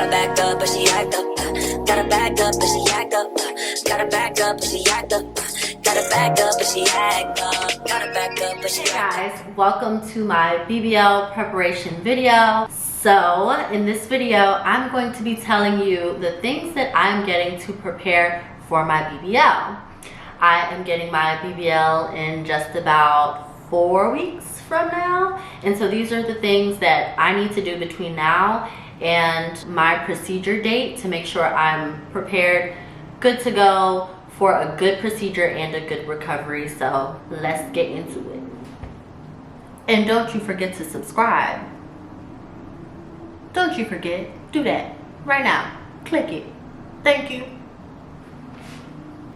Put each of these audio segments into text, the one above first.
Gotta back up, but she act up. Gotta back up, but she act up. Gotta back up, but she act up. Gotta back up, but she act up. Gotta back up, but she act up. Hey guys, welcome to my BBL preparation video. So in this video, I'm going to be telling you the things that I'm getting to prepare for my BBL. I am getting my BBL in just about 4 weeks from now. And so these are the things that I need to do between now and my procedure date to make sure I'm prepared, good to go for a good procedure and a good recovery. So let's get into it. And don't you forget to subscribe. Don't you forget, do that right now. Click it. Thank you.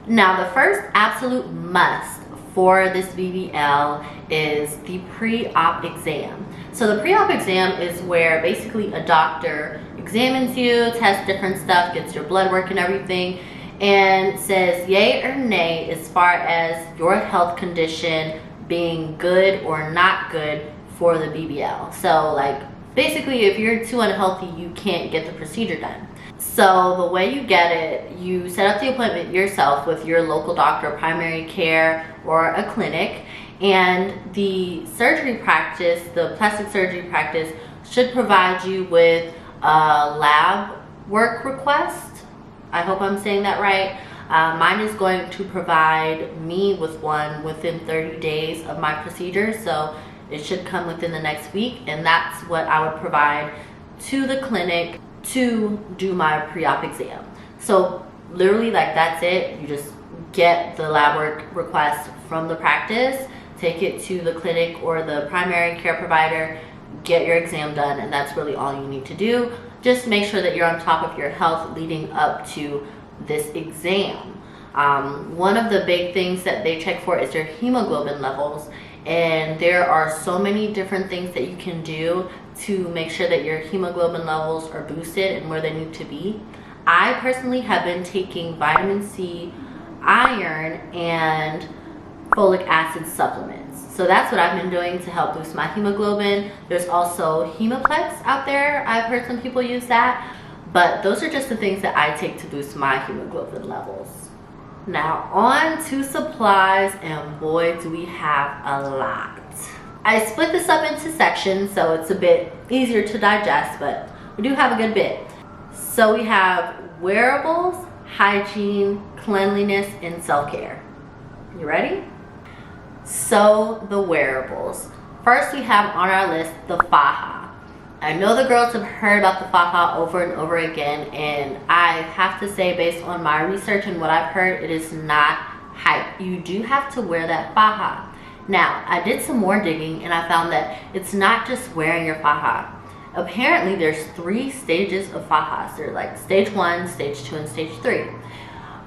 Now the first absolute must for this BBL is the pre-op exam. So the pre-op exam is where basically a doctor examines you, tests different stuff, gets your blood work and everything, and says yay or nay as far as your health condition being good or not good for the BBL. So like basically if you're too unhealthy, you can't get the procedure done. So the way you get it, you set up the appointment yourself with your local doctor, primary care, or a clinic, and the surgery practice, the plastic surgery practice, should provide you with a lab work request. I hope I'm saying that right. Mine is going to provide me with one within 30 days of my procedure, so it should come within the next week, and that's what I would provide to the clinic to do my pre-op exam. So literally like that's it. You just get the lab work request from the practice, take it to the clinic or the primary care provider, get your exam done, and that's really all you need to do. Just make sure that you're on top of your health leading up to this exam. One of the big things that they check for is your hemoglobin levels, and there are so many different things that you can do to make sure that your hemoglobin levels are boosted and where they need to be. I personally have been taking vitamin C, iron, and folic acid supplements. So that's what I've been doing to help boost my hemoglobin. There's also Hemoplex out there. I've heard some people use that, but those are just the things that I take to boost my hemoglobin levels. Now on to supplies, and boy do we have a lot. I split this up into sections so it's a bit easier to digest, but we do have a good bit. So we have wearables, hygiene, cleanliness, and self-care. You ready? So the wearables. First we have on our list the faja. I know the girls have heard about the faja over and over again, and I have to say based on my research and what I've heard, it is not hype. You do have to wear that faja. Now, I did some more digging and I found that it's not just wearing your faja. Apparently, there's 3 stages of fajas. They're like stage 1, stage 2, and stage 3.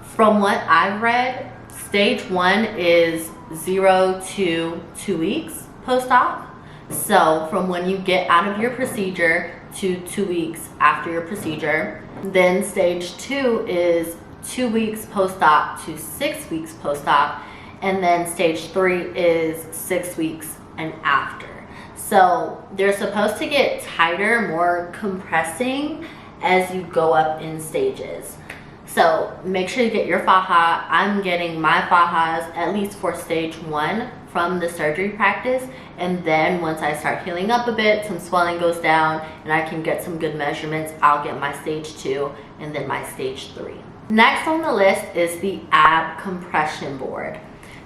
From what I've read, stage 1 is 0 to 2 weeks post-op. So from when you get out of your procedure to 2 weeks after your procedure. Then stage 2 is 2 weeks post-op to 6 weeks post-op. And then stage 3 is 6 weeks and after. So they're supposed to get tighter, more compressing as you go up in stages. So make sure you get your faja. I'm getting my fajas at least for stage 1 from the surgery practice. And then once I start healing up a bit, some swelling goes down, and I can get some good measurements, I'll get my stage 2 and then my stage 3. Next on the list is the ab compression board.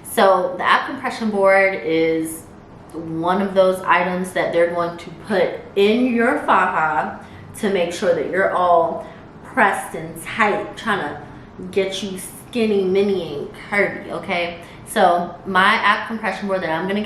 So the ab compression board is one of those items that they're going to put in your faja to make sure that you're all pressed and tight, trying to get you skinny, mini, and curvy, okay? So my ab compression board that I'm going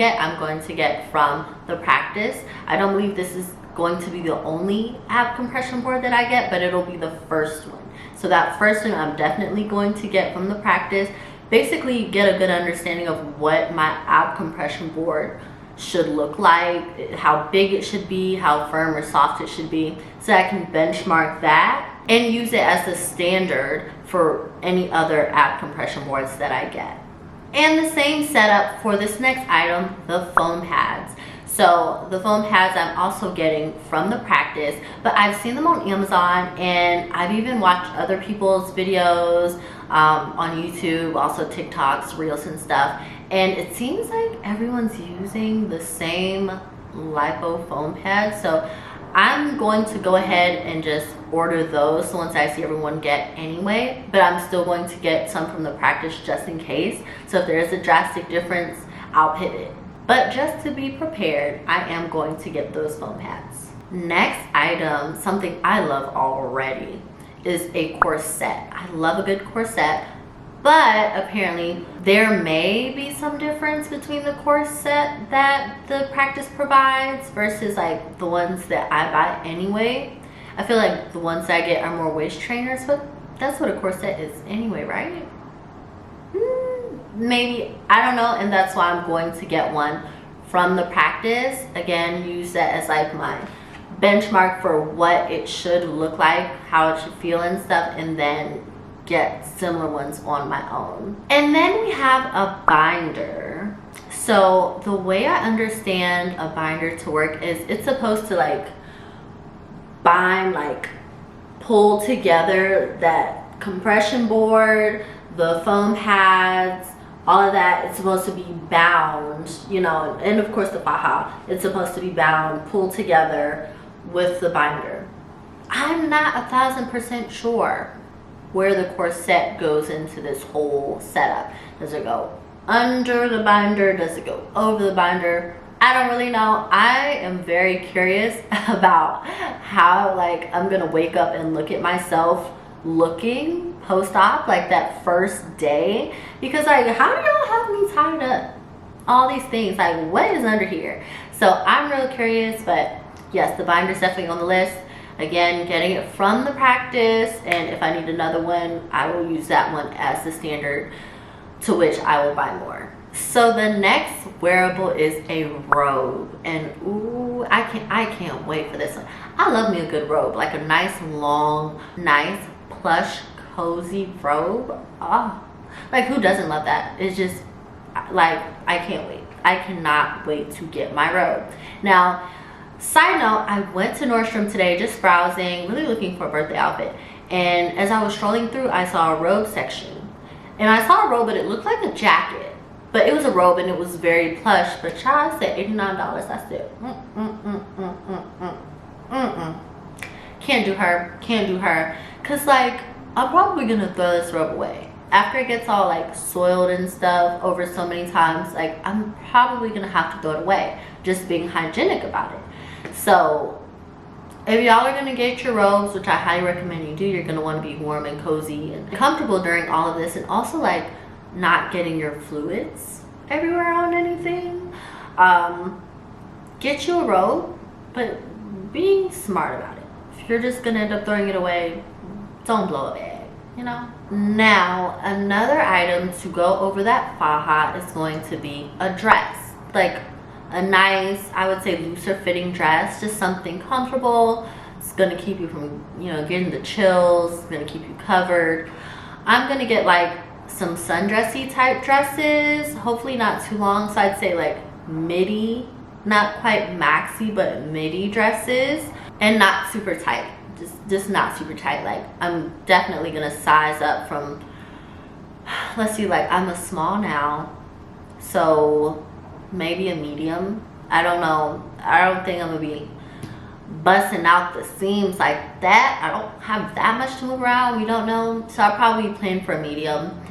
to get from the practice. I don't believe this is going to be the only ab compression board that I get, but it'll be the first one. So that first one I'm definitely going to get from the practice. Basically get a good understanding of what my ab compression board should look like, how big it should be, how firm or soft it should be, so I can benchmark that and use it as the standard for any other ab compression boards that I get. And the same setup for this next item, the foam pads. So the foam pads I'm also getting from the practice, but I've seen them on Amazon, and I've even watched other people's videos on YouTube, also TikToks, Reels and stuff, and it seems like everyone's using the same lipo foam pads. So I'm going to go ahead and just order those, the ones I see everyone get anyway, but I'm still going to get some from the practice just in case. So if there is a drastic difference, I'll pivot. But just to be prepared, I am going to get those foam pads. Next item, something I love already, is a corset. I love a good corset, but apparently there may be some difference between the corset that the practice provides versus like the ones that I buy anyway. I feel like the ones that I get are more waist trainers, but that's what a corset is anyway, right? Maybe, I don't know, and that's why I'm going to get one from the practice. Again, use that as like my benchmark for what it should look like, how it should feel and stuff, and then get similar ones on my own. And then we have a binder. So the way I understand a binder to work is it's supposed to like bind, like pull together that compression board, the foam pads, all of that. It's supposed to be bound, you know, and of course the faja, it's supposed to be bound, pulled together with the binder. I'm not 1000% sure where the corset goes into this whole setup. Does it go under the binder? Does it go over the binder? I don't really know. I am very curious about how like I'm gonna wake up and look at myself looking post-op, like that first day, because like how do y'all have me tied up? All these things, like what is under here? So I'm real curious, but yes, the binder's definitely on the list. Again, getting it from the practice, and if I need another one, I will use that one as the standard, to which I will buy more. So the next wearable is a robe, and ooh, I can't wait for this one. I love me a good robe, like a nice long, nice plush, cozy robe. Oh, like who doesn't love that? It's just like, I can't wait. I cannot wait to get my robe. Now, side note, I went to Nordstrom today just browsing, really looking for a birthday outfit, and as I was strolling through, I saw a robe section, and I saw a robe, but it looked like a jacket, but it was a robe and it was very plush. But child, said $89. I said can't do her, because like I'm probably gonna throw this robe away after it gets all like soiled and stuff over so many times. Like I'm probably gonna have to throw it away, just being hygienic about it. So if y'all are gonna get your robes, which I highly recommend you do, you're gonna want to be warm and cozy and comfortable during all of this, and also like not getting your fluids everywhere on anything. Get you a robe, but be smart about it. If you're just gonna end up throwing it away, don't blow a bag, you know? Now, another item to go over that faja is going to be a dress. Like a nice, I would say looser fitting dress, just something comfortable. It's gonna keep you from, you know, getting the chills. It's gonna keep you covered. I'm gonna get like some sundressy type dresses, hopefully not too long. So I'd say like midi, not quite maxi, but midi dresses, and not super tight. Just not super tight. Like I'm definitely gonna size up from, let's see, like I'm a small now, so maybe a medium. I don't know. I don't think I'm gonna be busting out the seams like that. I don't have that much to move around. We don't know, so I'll probably plan for a medium.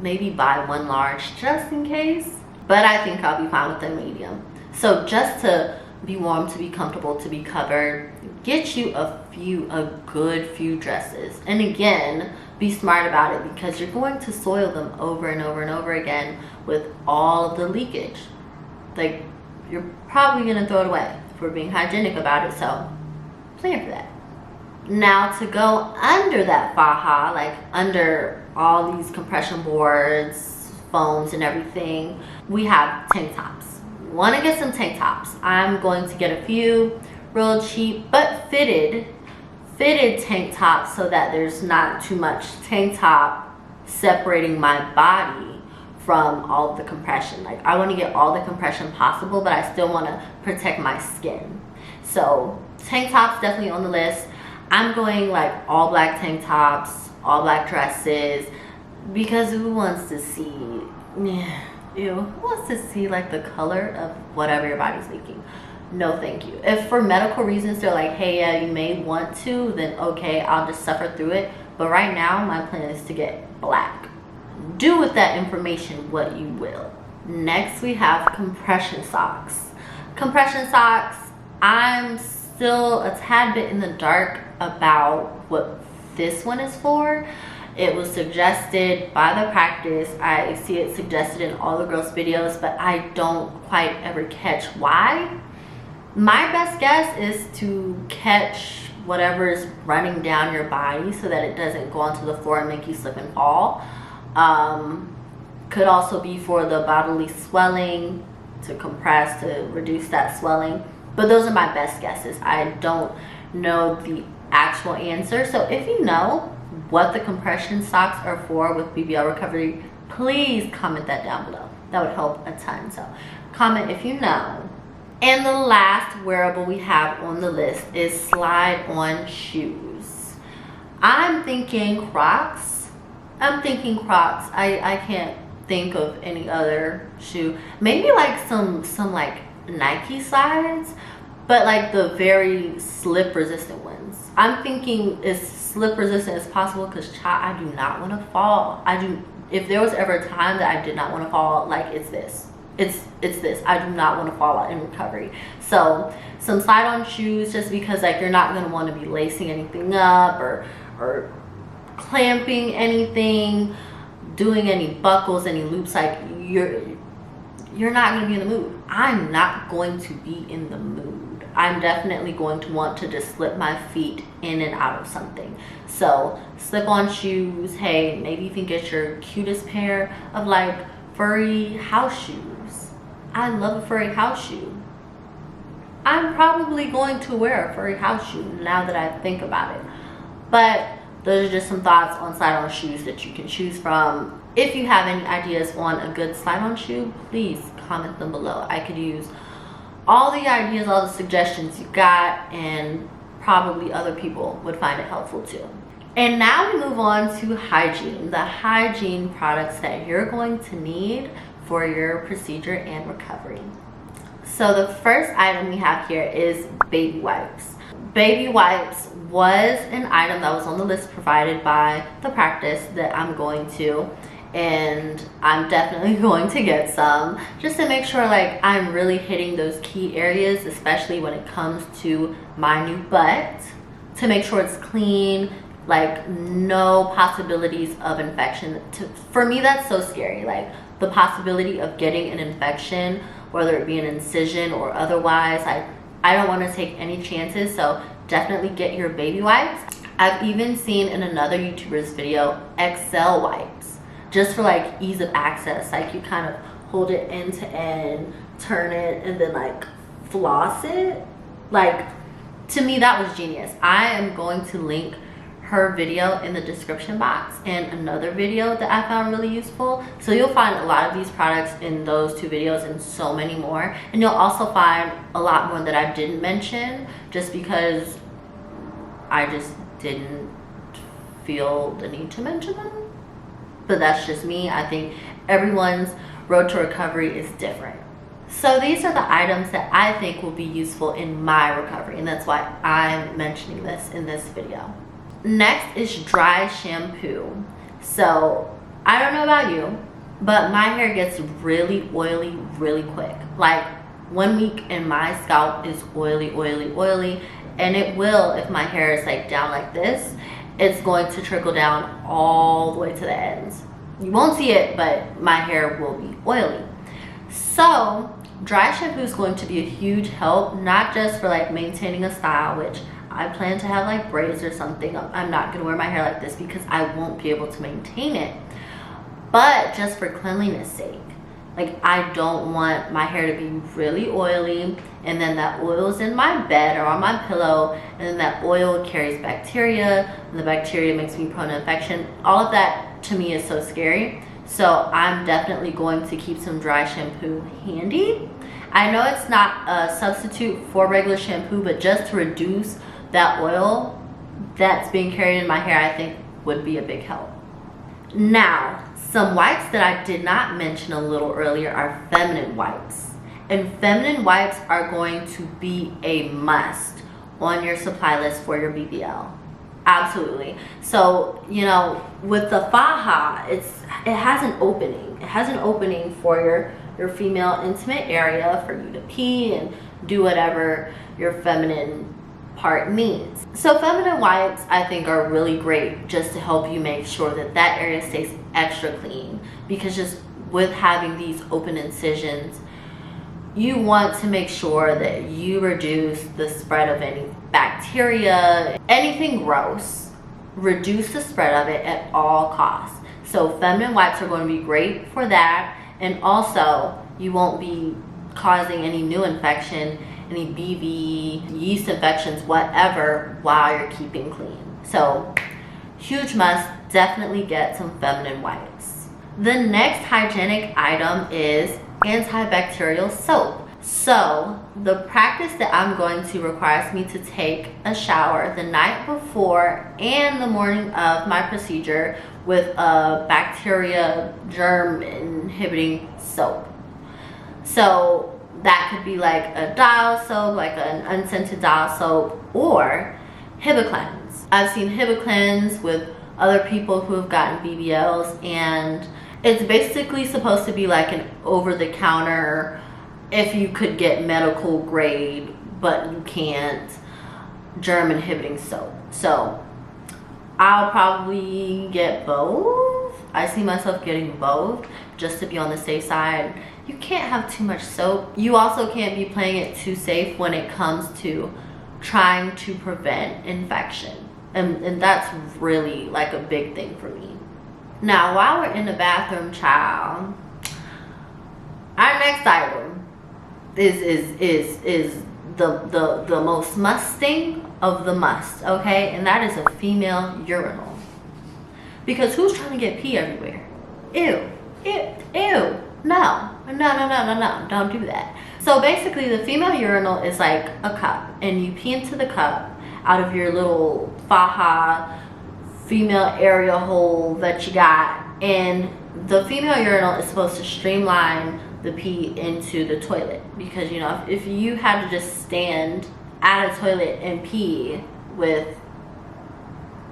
Maybe buy one large just in case, but I think I'll be fine with a medium. So just to be warm, to be comfortable, to be covered, get you a good few dresses. And again, be smart about it, because you're going to soil them over and over and over again with all of the leakage. Like you're probably gonna throw it away if we're being hygienic about it, so plan for that. Now to go under that faja, like under all these compression boards, foams and everything, we have tank tops. Want to get some tank tops. I'm going to get a few real cheap but fitted tank tops, so that there's not too much tank top separating my body from all of the compression. Like I want to get all the compression possible, but I still want to protect my skin. So tank tops definitely on the list. I'm going like all black tank tops, all black dresses, because who wants to see, who wants to see like the color of whatever your body's making? No thank you. If for medical reasons they're like, hey, yeah, you may want to, then okay, I'll just suffer through it. But right now my plan is to get black. Do with that information what you will. Next we have compression socks. Compression socks, I'm still a tad bit in the dark about what this one is for. It was suggested by the practice. I see it suggested in all the girls' videos, but I don't quite ever catch why. My best guess is to catch whatever is running down your body so that it doesn't go onto the floor and make you slip and fall. Could also be for the bodily swelling, to compress, to reduce that swelling. But those are my best guesses. I don't know the actual answer. So if you know what the compression socks are for with BBL recovery, please comment that down below. That would help a ton. So comment if you know. And the last wearable we have on the list is slide-on shoes. I'm thinking Crocs. I can't think of any other shoe. Maybe like some like Nike slides, but like the very slip resistant ones. I'm thinking as slip resistant as possible, because I do not want to fall. If there was ever a time that I did not want to fall, like it's this. It's this. I do not want to fall out in recovery. So some slide-on shoes, just because like you're not going to want to be lacing anything up or clamping anything, doing any buckles, any loops. Like you're not going to be in the mood. I'm not going to be in the mood. I'm definitely going to want to just slip my feet in and out of something. So slip-on shoes. Hey, maybe you can get your cutest pair of like furry house shoes. I love a furry house shoe. I'm probably going to wear a furry house shoe now that I think about it. But those are just some thoughts on slide-on shoes that you can choose from. If you have any ideas on a good slide-on shoe, please comment them below. I could use all the ideas, all the suggestions you got, and probably other people would find it helpful too. And now we move on to hygiene, the hygiene products that you're going to need for your procedure and recovery. So the first item we have here is baby wipes. Baby wipes was an item that was on the list provided by the practice that I'm going to, and I'm definitely going to get some just to make sure like I'm really hitting those key areas, especially when it comes to my new butt, to make sure it's clean, like no possibilities of infection. For me, that's so scary. Like the possibility of getting an infection, whether it be an incision or otherwise, I don't want to take any chances. So definitely get your baby wipes. I've even seen in another YouTuber's video XL wipes, just for like ease of access. Like you kind of hold it end to end, turn it, and then like floss it. Like to me, that was genius. I am going to link her video in the description box and another video that I found really useful. So you'll find a lot of these products in those two videos and so many more. And you'll also find a lot more that I didn't mention just because I just didn't feel the need to mention them. But that's just me. I think everyone's road to recovery is different. So these are the items that I think will be useful in my recovery, and that's why I'm mentioning this in this video. Next is dry shampoo. So I don't know about you, but my hair gets really oily really quick. Like 1 week and my scalp is oily, and it will, if my hair is like down like this, it's going to trickle down all the way to the ends. You won't see it, but my hair will be oily. So dry shampoo is going to be a huge help, not just for like maintaining a style, which I plan to have like braids or something. I'm not gonna wear my hair like this because I won't be able to maintain it, but just for cleanliness sake. Like I don't want my hair to be really oily and then that oil's in my bed or on my pillow, and then that oil carries bacteria and the bacteria makes me prone to infection. All of that to me is so scary. So I'm definitely going to keep some dry shampoo handy. I know it's not a substitute for regular shampoo, but just to reduce that oil that's being carried in my hair, I think would be a big help. Now, some wipes that I did not mention a little earlier are feminine wipes. And feminine wipes are going to be a must on your supply list for your BBL. Absolutely. So, you know, with the faja, it has an opening. It has an opening for your female intimate area for you to pee and do whatever your feminine part needs. So feminine wipes, I think, are really great just to help you make sure that that area stays extra clean, because just with having these open incisions, you want to make sure that you reduce the spread of any bacteria, anything gross. Reduce the spread of it at all costs. So feminine wipes are going to be great for that, and also you won't be causing any new infection, any BV, yeast infections, whatever, while you're keeping clean. So huge must, definitely get some feminine wipes. The next hygienic item is antibacterial soap. So the practice that I'm going to requires me to take a shower the night before and the morning of my procedure with a bacteria germ inhibiting soap. So that could be like a dial soap, like an unscented dial soap, or Hibiclens. I've seen Hibiclens with other people who have gotten BBLs, and it's basically supposed to be like an over-the-counter, if you could get medical grade but you can't, germ inhibiting soap. So I'll probably get both. I see myself getting both just to be on the safe side. You can't have too much soap. You also can't be playing it too safe when it comes to trying to prevent infection. And that's really like a big thing for me. Now, while we're in the bathroom, child, our next item is the most musting of the must, okay? And that is a female urinal. Because who's trying to get pee everywhere? Ew, ew, ew. No, don't do that. So basically the female urinal is like a cup, and you pee into the cup out of your little faja female area hole that you got, and the female urinal is supposed to streamline the pee into the toilet, because you know, if you had to just stand at a toilet and pee with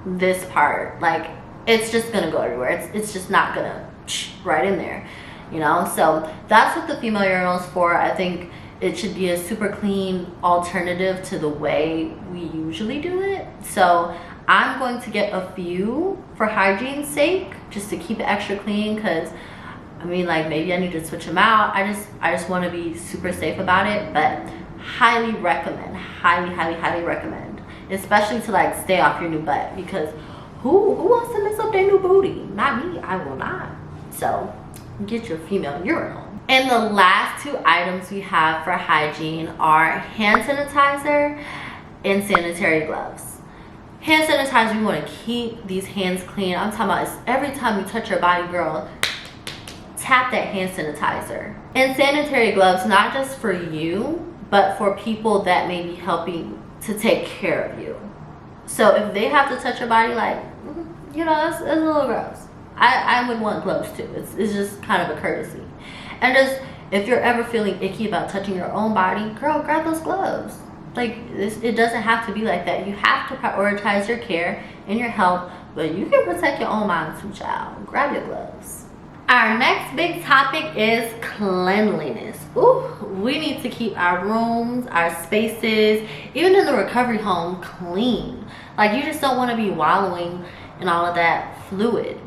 this part, like, it's just gonna go everywhere. It's just not gonna right in there, you know? So that's what the female urinal is for. I think it should be a super clean alternative to the way we usually do it. So I'm going to get a few for hygiene's sake, just to keep it extra clean, because I mean, like, maybe I need to switch them out. I just want to be super safe about it, but highly recommend, highly recommend, especially to like stay off your new butt, because who wants to mess up their new booty? Not me. I will not. So get your female urinal. And the last two items we have for hygiene are hand sanitizer and sanitary gloves. Hand sanitizer, you want to keep these hands clean. I'm talking about, it's every time you touch your body, girl, tap that hand sanitizer. And sanitary gloves, not just for you, but for people that may be helping to take care of you. So if they have to touch your body, like, you know, it's a little gross. I would want gloves too. It's just kind of a courtesy. And just, if you're ever feeling icky about touching your own body, girl, grab those gloves. Like, it doesn't have to be like that. You have to prioritize your care and your health, but you can protect your own mind too, child. Grab your gloves. Our next big topic is cleanliness. Ooh, we need to keep our rooms, our spaces, even in the recovery home, clean. Like, you just don't want to be wallowing in all of that fluid.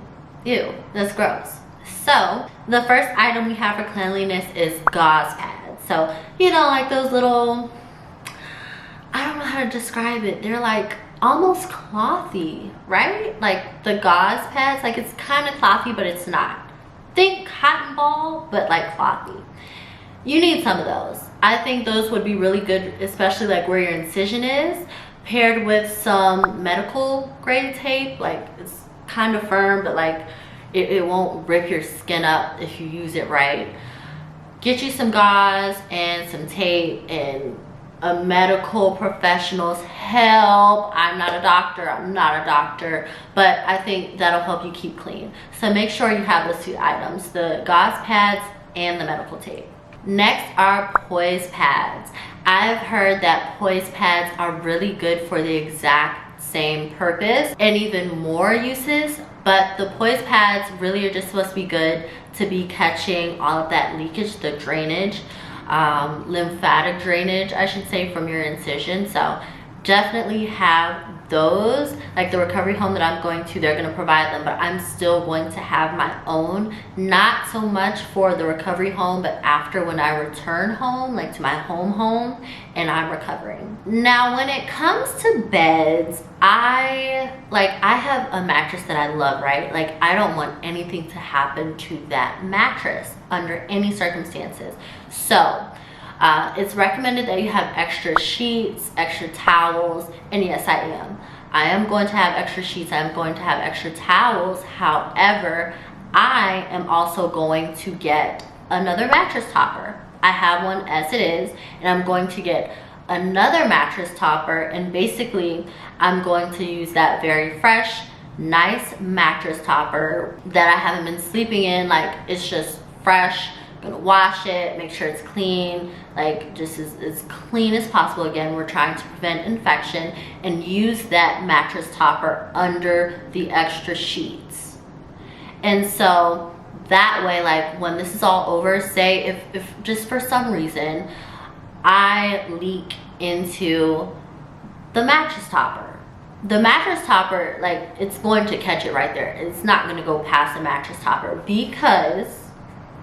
Ew, that's gross. So the first item we have for cleanliness is gauze pads. So, you know, like those little, I don't know how to describe it. They're like almost clothy, right? Like the gauze pads, like it's kind of clothy, but it's not. Think cotton ball, but like clothy. You need some of those. I think those would be really good, especially like where your incision is, paired with some medical grade tape. Like, it's kind of firm, but like It won't rip your skin up if you use it right. Get you some gauze and some tape and a medical professional's help. I'm not a doctor, but I think that'll help you keep clean. So make sure you have those two items, the gauze pads and the medical tape. Next are Poise Pads. I've heard that Poise Pads are really good for the exact same purpose and even more uses, but the Poise Pads really are just supposed to be good to be catching all of that leakage, the drainage, lymphatic drainage, I should say, from your incision. So definitely have those. Like the recovery home that I'm going to, they're going to provide them, but I'm still going to have my own, not so much for the recovery home, but after when I return home, like to my home and I'm recovering. Now when it comes to beds, I have a mattress that I love, right? Like I don't want anything to happen to that mattress under any circumstances. So it's recommended that you have extra sheets, extra towels, and yes, I am. I am going to have extra sheets, I'm going to have extra towels. However, I am also going to get another mattress topper. I have one as it is, and I'm going to get another mattress topper, and basically I'm going to use that very fresh, nice mattress topper that I haven't been sleeping in. Like it's just fresh. Gonna wash it, make sure it's clean, like just as clean as possible. Again, we're trying to prevent infection, and use that mattress topper under the extra sheets. And so that way, like when this is all over, say if just for some reason I leak into the mattress topper, like it's going to catch it right there. It's not going to go past the mattress topper, because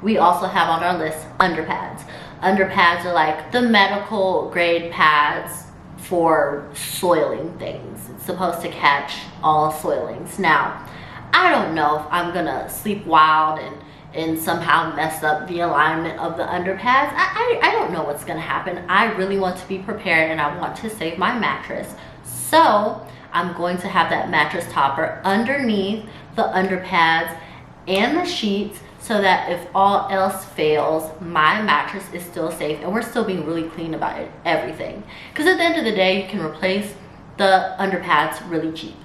we also have on our list underpads. Underpads are like the medical grade pads for soiling things. It's supposed to catch all soilings. Now, I don't know if I'm gonna sleep wild and somehow mess up the alignment of the underpads. I don't know what's gonna happen. I really want to be prepared, and I want to save my mattress. So I'm going to have that mattress topper underneath the underpads and the sheets, so that if all else fails, my mattress is still safe and we're still being really clean about it, everything. Because at the end of the day, you can replace the underpads really cheap.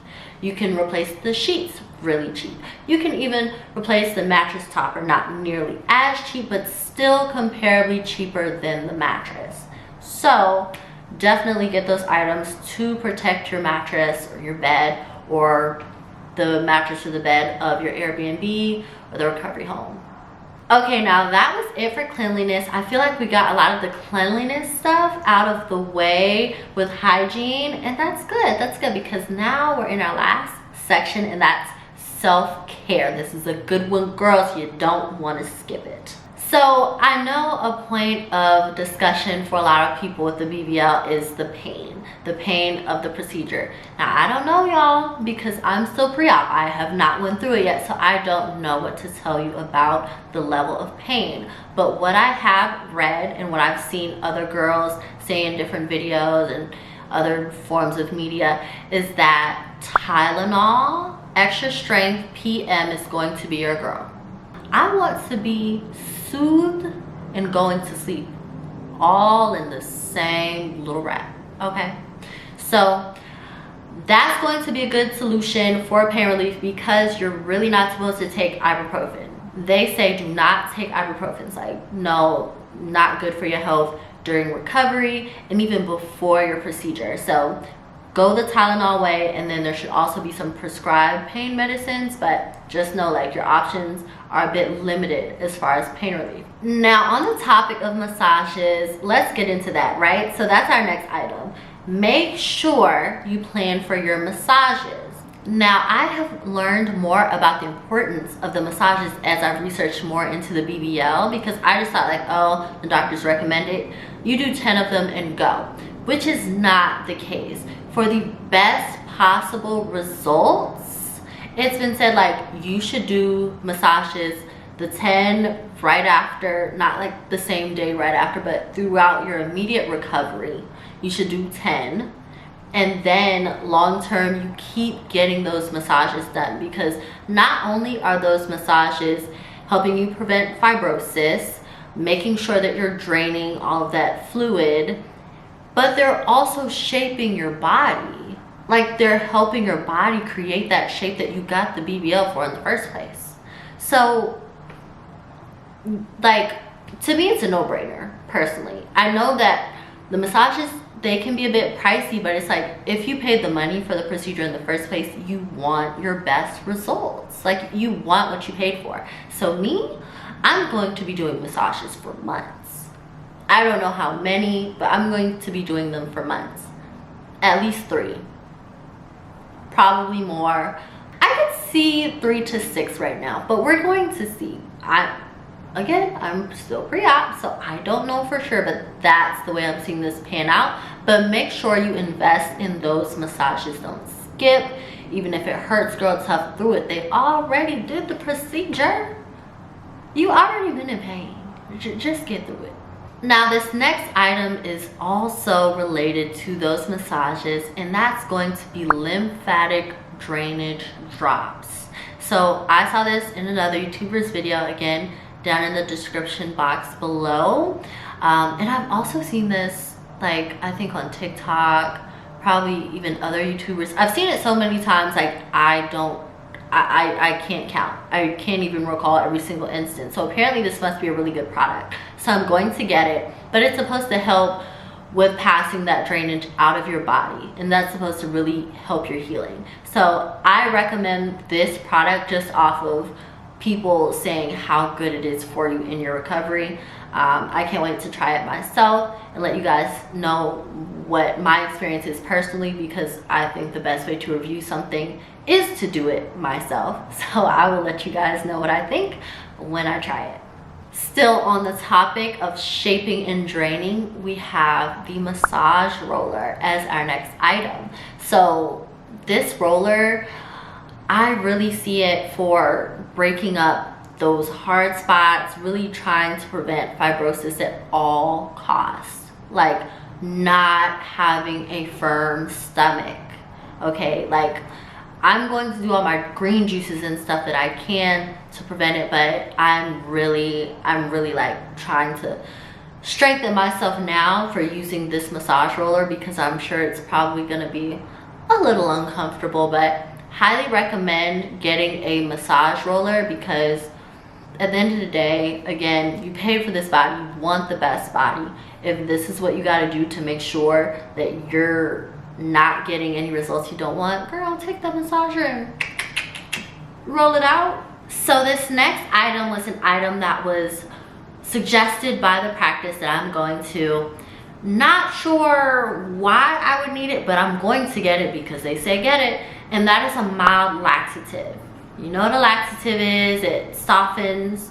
You can replace the sheets really cheap. You can even replace the mattress topper, not nearly as cheap, but still comparably cheaper than the mattress. So definitely get those items to protect your mattress or your bed, or the mattress or the bed of your Airbnb or the recovery home. Okay, now that was it for cleanliness. I feel like we got a lot of the cleanliness stuff out of the way with hygiene, and that's good. That's good, because now we're in our last section, and that's self-care. This is a good one, girls. You don't want to skip it. So I know a point of discussion for a lot of people with the BBL is the pain of the procedure. Now I don't know, y'all, because I'm still pre-op. I have not went through it yet, so I don't know what to tell you about the level of pain. But what I have read and what I've seen other girls say in different videos and other forms of media is that Tylenol, extra strength PM, is going to be your girl. I want to be soothed and going to sleep all in the same little wrap, okay? So that's going to be a good solution for pain relief, because you're really not supposed to take ibuprofen. They say do not take ibuprofen. It's like, no, not good for your health during recovery and even before your procedure. So go the Tylenol way, and then there should also be some prescribed pain medicines, but just know like your options are a bit limited as far as pain relief. Now on the topic of massages, let's get into that, right? So that's our next item. Make sure you plan for your massages. Now I have learned more about the importance of the massages as I've researched more into the BBL, because I just thought like, oh, the doctors recommend it, you do 10 of them and go, which is not the case. For the best possible results, it's been said like you should do massages the 10 right after, not like the same day right after, but throughout your immediate recovery, you should do 10. and then long term you keep getting those massages done, because not only are those massages helping you prevent fibrosis, making sure that you're draining all of that fluid, but they're also shaping your body. Like, they're helping your body create that shape that you got the BBL for in the first place. So, like, to me, it's a no-brainer, personally. I know that the massages, they can be a bit pricey, but it's like, if you paid the money for the procedure in the first place, you want your best results. Like, you want what you paid for. So me, I'm going to be doing massages for months. I don't know how many, but I'm going to be doing them for months. At least 3. Probably more. I could see 3 to 6 right now, but we're going to see. Again, I'm still pre-op, so I don't know for sure, but that's the way I'm seeing this pan out. But make sure you invest in those massages. Don't skip. Even if it hurts, girl, tough through it. They already did the procedure. You already been in pain. Just get through it. Now, this next item is also related to those massages, and that's going to be lymphatic drainage drops. So I saw this in another YouTuber's video, again, down in the description box below. And I've also seen this, like, I think on TikTok, probably even other YouTubers. I've seen it so many times, like, I can't count. I can't even recall every single instance. So apparently this must be a really good product. So I'm going to get it, but it's supposed to help with passing that drainage out of your body, and that's supposed to really help your healing. So I recommend this product just off of people saying how good it is for you in your recovery. I can't wait to try it myself and let you guys know what my experience is personally, because I think the best way to review something is to do it myself. So I will let you guys know what I think when I try it. Still on the topic of shaping and draining, we have the massage roller as our next item. So this roller, I really see it for breaking up those hard spots, really trying to prevent fibrosis at all costs. Like, not having a firm stomach, okay? Like, I'm going to do all my green juices and stuff that I can to prevent it, but I'm really like trying to strengthen myself now for using this massage roller, because I'm sure it's probably gonna be a little uncomfortable, but highly recommend getting a massage roller, because at the end of the day, again, you paid for this body, you want the best body. If this is what you got to do to make sure that you're not getting any results you don't want, girl, take that massager and roll it out. So this next item was an item that was suggested by the practice that I'm going to. Not sure why I would need it, but I'm going to get it because they say get it, and that is a mild laxative. You know what a laxative is? It softens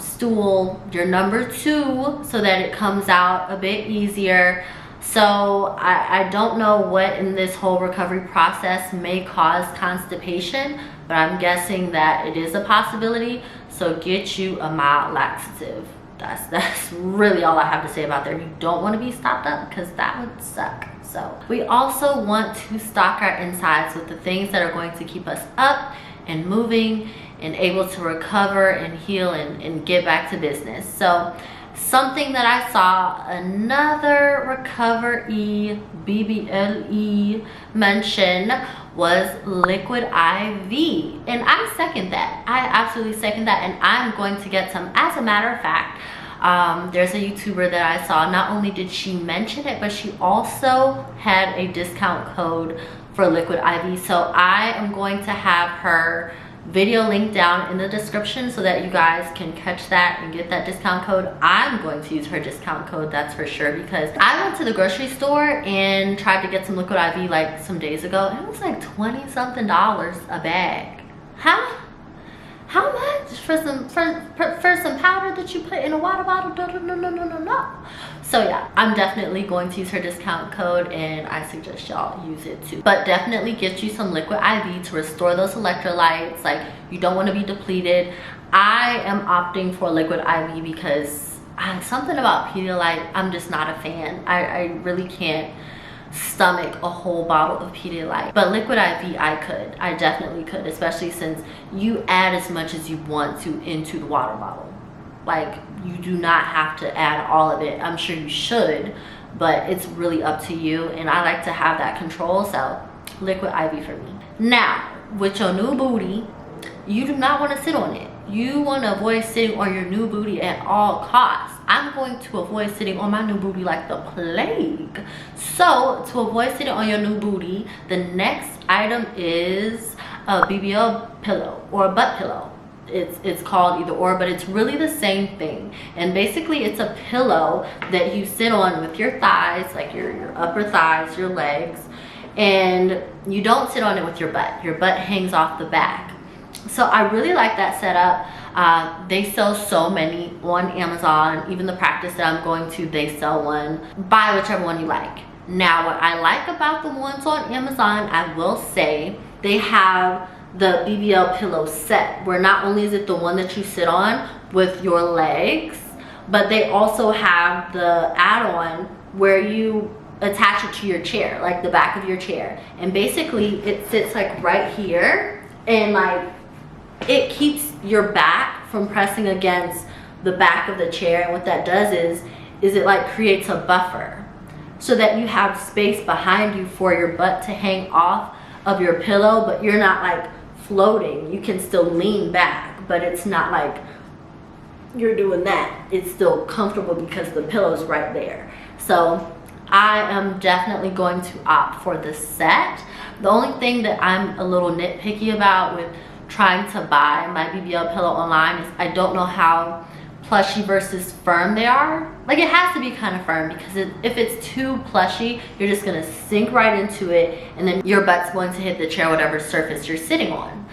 stool, your number 2, so that it comes out a bit easier. So I don't know what in this whole recovery process may cause constipation, but I'm guessing that it is a possibility. So get you a mild laxative. That's really all I have to say about that. You don't want to be stopped up, because that would suck. So we also want to stock our insides with the things that are going to keep us up and moving and able to recover and heal and get back to business. So something that I saw another recovery BBLE mention was liquid IV, and I second that. I absolutely second that, and I'm going to get some. As a matter of fact, there's a YouTuber that I saw, not only did she mention it, but she also had a discount code for liquid IV. So I am going to have her video link down in the description so that you guys can catch that and get that discount code. I'm going to use her discount code, that's for sure, because I went to the grocery store and tried to get some liquid IV like some days ago, and it was like $20-something a bag. Huh? How much for some powder that you put in a water bottle? No. So yeah, I'm definitely going to use her discount code, and I suggest y'all use it too. But definitely get you some liquid IV to restore those electrolytes. Like, you don't want to be depleted. I am opting for liquid IV because something about Pedialyte, I'm just not a fan. I really can't stomach a whole bottle of Pedialyte. But liquid IV, I definitely could, especially since you add as much as you want to into the water bottle. Like, you do not have to add all of it. I'm sure you should, but it's really up to you, and I like to have that control, so liquid IV for me. Now, with your new booty, you do not want to sit on it. You want to avoid sitting on your new booty at all costs. I'm going to avoid sitting on my new booty like the plague. So to avoid sitting on your new booty, the next item is a BBL pillow or a butt pillow. It's called either or, but it's really the same thing. And basically it's a pillow that you sit on with your thighs, like your upper thighs, your legs, and you don't sit on it with your butt. Your butt hangs off the back. So I really like that setup. They sell so many on Amazon. Even the practice that I'm going to, they sell one. Buy whichever one you like. Now, what I like about the ones on Amazon, I will say, they have the BBL pillow set, where not only is it the one that you sit on with your legs, but they also have the add-on where you attach it to your chair, like the back of your chair. And basically it sits like right here, and like it keeps your back from pressing against the back of the chair. And what that does is it like creates a buffer so that you have space behind you for your butt to hang off of your pillow, but you're not like floating. You can still lean back, but it's not like you're doing that. It's still comfortable because the pillow's right there. So I am definitely going to opt for the set. The only thing that I'm a little nitpicky about with trying to buy my BBL pillow online is I don't know how plushy versus firm they are. Like, it has to be kind of firm, because if it's too plushy, you're just gonna sink right into it, and then your butt's going to hit the chair, whatever surface you're sitting on.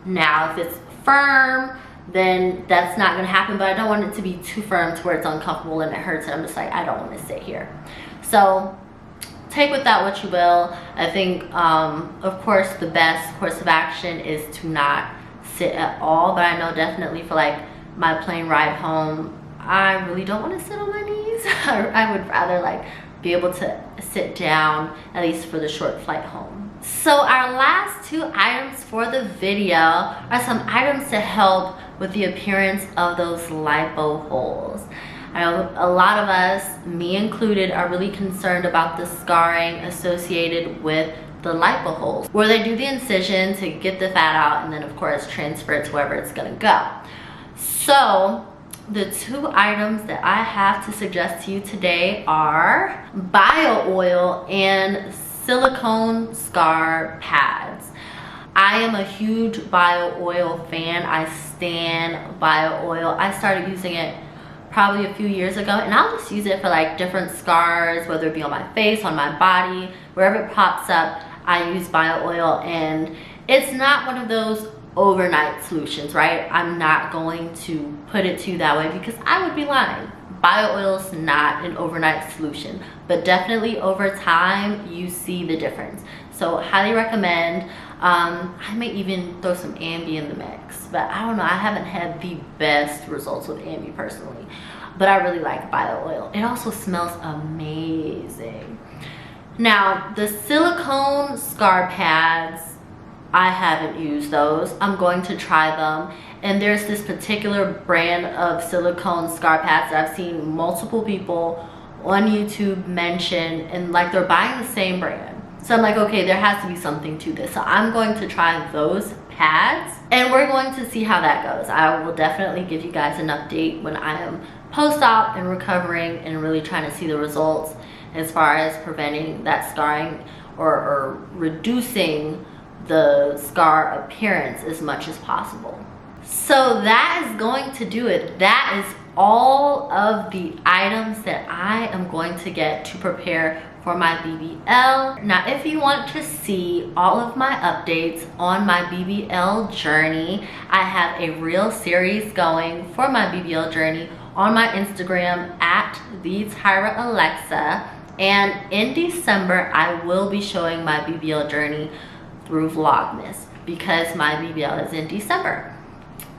Now, if it's firm, then that's not gonna happen, but I don't want it to be too firm to where it's uncomfortable and it hurts, and I'm just like, I don't want to sit here. So take with that what you will. I think, of course, the best course of action is to not sit at all, but I know definitely for like my plane ride home, I really don't want to sit on my knees. I would rather like be able to sit down, at least for the short flight home. So our last two items for the video are some items to help with the appearance of those lipo holes. I know a lot of us, me included, are really concerned about the scarring associated with the lipo holes, where they do the incision to get the fat out and then of course transfer it to wherever it's gonna go. So the two items that I have to suggest to you today are bio oil and silicone scar pads. I am a huge bio oil fan. I stan bio oil. I started using it probably a few years ago, and I'll just use it for like different scars, whether it be on my face, on my body, wherever it pops up, I use bio oil. And it's not one of those overnight solutions, right? I'm not going to put it to you that way, because I would be lying. Bio oil is not an overnight solution, but definitely over time you see the difference. So highly recommend. I may even throw some Ambi in the mix, but I don't know, I haven't had the best results with Ambi personally, but I really like bio oil. It also smells amazing. Now, the silicone scar pads, I haven't used those. I'm going to try them. And there's this particular brand of silicone scar pads that I've seen multiple people on YouTube mention, and like they're buying the same brand. So I'm like, okay, there has to be something to this. So I'm going to try those pads, and we're going to see how that goes. I will definitely give you guys an update when I am post-op and recovering and really trying to see the results as far as preventing that scarring or reducing the scar appearance as much as possible. So that is going to do it. That is all of the items that I am going to get to prepare for my BBL. Now, if you want to see all of my updates on my BBL journey, I have a reel series going for my BBL journey on my Instagram at @TheTyraAlexa. And in December, I will be showing my BBL journey through Vlogmas, because my BBL is in December.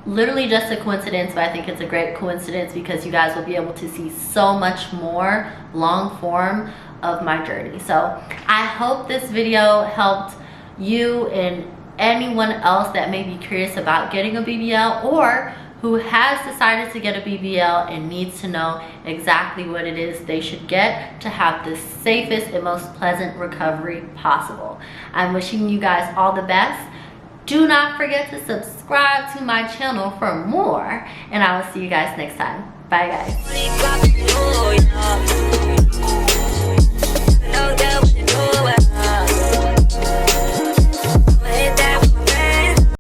Literally just a coincidence, but I think it's a great coincidence because you guys will be able to see so much more long form of my journey. So I hope this video helped you and anyone else that may be curious about getting a BBL, or who has decided to get a BBL and needs to know exactly what it is they should get to have the safest and most pleasant recovery possible. I'm wishing you guys all the best. Do not forget to subscribe to my channel for more, and I will see you guys next time. Bye guys.